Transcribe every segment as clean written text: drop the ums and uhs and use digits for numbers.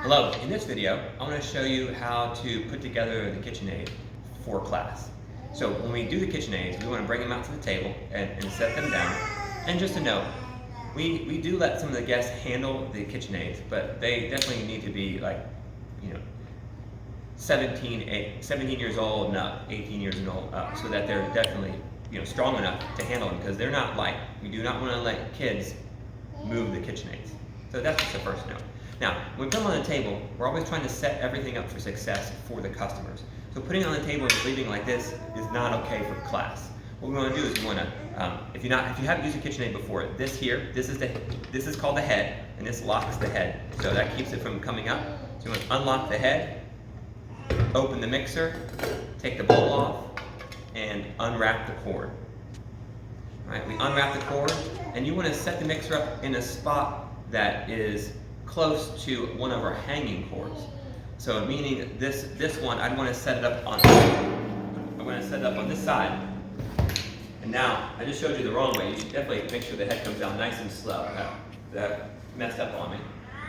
Hello, in this video, I want to show you how to put together the KitchenAid for class. So when we do the KitchenAids, we want to bring them out to the table and set them down. And just a note, we do let some of the guests handle the KitchenAids, but they definitely need to be like, 17 years old and up, 18 years and old up, so that they're definitely strong enough to handle them, because they're not light. We do not want to let kids move the KitchenAids. So that's just the first note. Now, when we put them on the table, we're always trying to set everything up for success for the customers. So putting it on the table and leaving like this is not okay for class. What we want to do is we want to, if you haven't used a KitchenAid before, this is called the head, and this locks the head. So that keeps it from coming up. So you want to unlock the head, open the mixer, take the bowl off, and unwrap the cord. All right, we unwrap the cord, and you want to set the mixer up in a spot that is close to one of our hanging cords. So meaning this one, I'd want to set it up on. I'm going to set it up on this side. And now I just showed you the wrong way. You should definitely make sure the head comes down nice and slow. That messed up on me.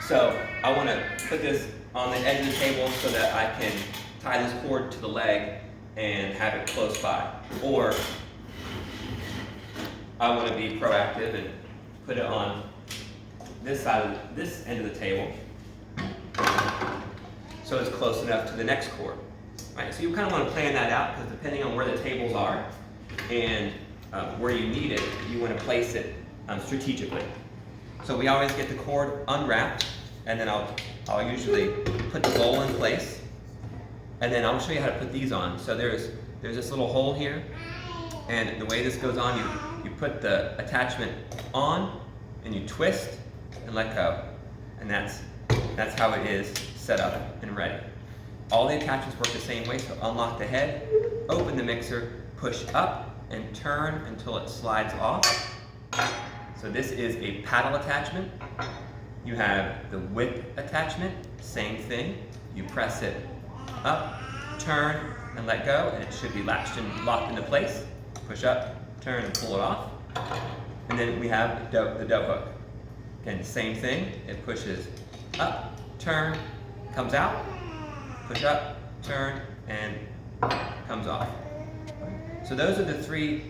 So I want to put this on the edge of the table so that I can tie this cord to the leg and have it close by. Or I want to be proactive and put it on this end of the table, so it's close enough to the next cord. Right, so you kind of want to plan that out, because depending on where the tables are and where you need it, you want to place it strategically. So we always get the cord unwrapped, and then I'll usually put the bowl in place, and then I'll show you how to put these on. So there's this little hole here, and the way this goes on, you put the attachment on, and you twist and let go, and that's how it is set up and ready. All the attachments work the same way. So unlock the head, open the mixer, push up and turn until it slides off. So this is a paddle attachment. You have the whip attachment, same thing. You press it up, turn, and let go, and it should be latched and locked into place. Push up, turn, and pull it off. And then we have the dough hook. Again, same thing. It pushes up, turn, comes out, push up, turn, and comes off. So those are the three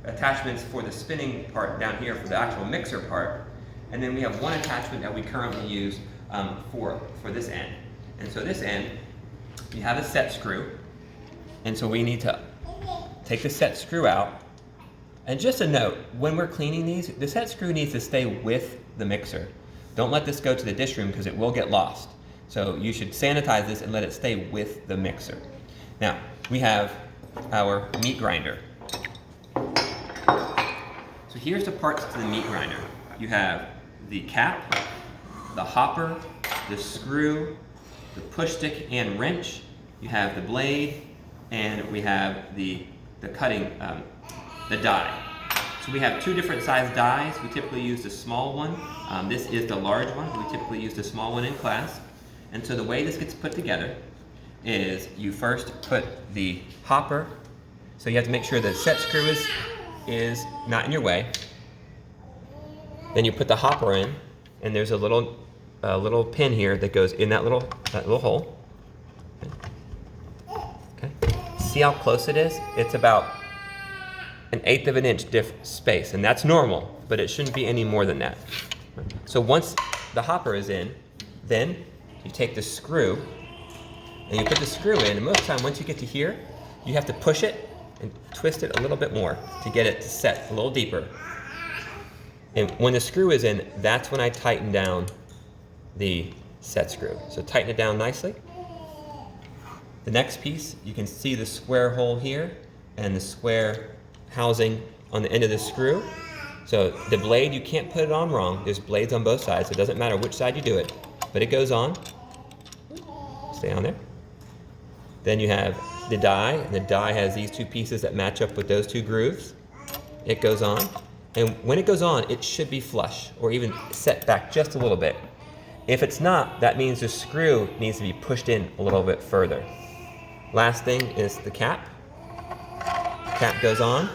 attachments for the spinning part down here for the actual mixer part. And then we have one attachment that we currently use for this end. And so this end, you have a set screw. And so we need to take the set screw out. And just a note, when we're cleaning these, the set screw needs to stay with the mixer. Don't let this go to the dish room, because it will get lost. So you should sanitize this and let it stay with the mixer. Now, we have our meat grinder. So here's the parts to the meat grinder. You have the cap, the hopper, the screw, the push stick and wrench. You have the blade, and we have the cutting, the die. So we have two different size dies. We typically use the small one. This is the large one. We typically use the small one in class. And so the way this gets put together is you first put the hopper. So you have to make sure the set screw is not in your way. Then you put the hopper in, and there's a little pin here that goes in that little hole. Okay. See how close it is? It's about 1/8 of an inch space, and that's normal, but it shouldn't be any more than that. So once the hopper is in, then you take the screw, and you put the screw in, and most of the time, once you get to here, you have to push it and twist it a little bit more to get it to set a little deeper. And when the screw is in, that's when I tighten down the set screw. So tighten it down nicely. The next piece, you can see the square hole here and the square housing on the end of the screw. So the blade, you can't put it on wrong. There's blades on both sides. So it doesn't matter which side you do it, but it goes on. Stay on there. Then you have the die, and the die has these two pieces that match up with those two grooves. It goes on, and when it goes on, it should be flush or even set back just a little bit. If it's not, that means the screw needs to be pushed in a little bit further. Last thing is the cap. Cap goes on,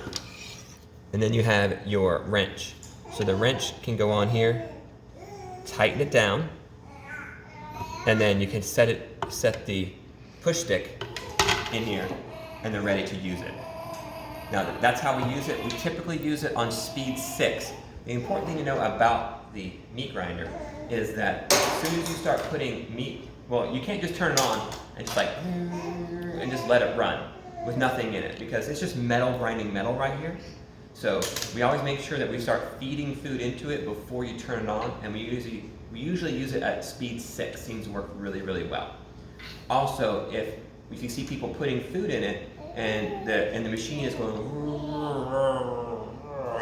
and then you have your wrench. So the wrench can go on here, tighten it down, and then you can set the push stick in here, and they're ready to use it. Now that's how we use it. We typically use it on speed 6. The important thing to know about the meat grinder is that as soon as you start putting meat, well, you can't just turn it on and just like, and just let it run with nothing in it, because it's just metal grinding metal right here. So we always make sure that we start feeding food into it before you turn it on, and we usually use it at speed 6. Seems to work really, really well. Also, if you see people putting food in it and the machine is going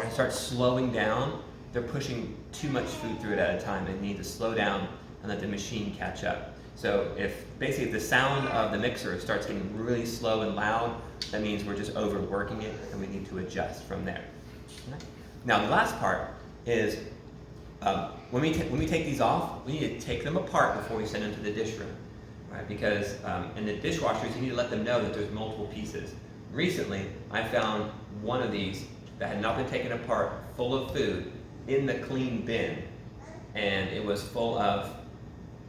and starts slowing down, they're pushing too much food through it at a time. They need to slow down and let the machine catch up. So if the sound of the mixer starts getting really slow and loud, that means we're just overworking it and we need to adjust from there. Now the last part is when we take these off, we need to take them apart before we send them to the dish room. Right? Because in the dishwashers, you need to let them know that there's multiple pieces. Recently, I found one of these that had not been taken apart, full of food, in the clean bin, and it was full of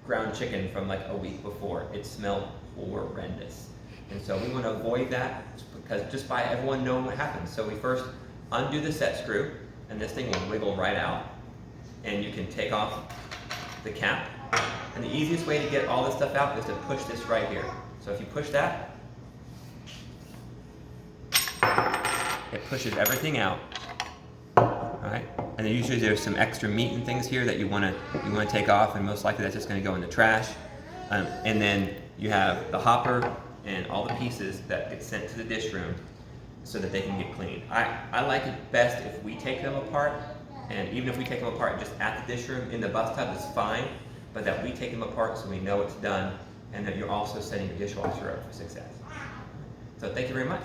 ground chicken from like a week before. It smelled horrendous. And so we want to avoid that, because just by everyone knowing what happens. So we first undo the set screw, and this thing will wiggle right out, and you can take off the cap. And the easiest way to get all this stuff out is to push this right here. So if you push that, it pushes everything out. All right, and then usually there's some extra meat and things here that you want to take off, and most likely that's just going to go in the trash. And then you have the hopper and all the pieces that get sent to the dish room so that they can get cleaned. I like it best if we take them apart, and even if we take them apart just at the dish room in the bus tub is fine, but that we take them apart so we know it's done, and that you're also setting your dishwasher up for success. So thank you very much.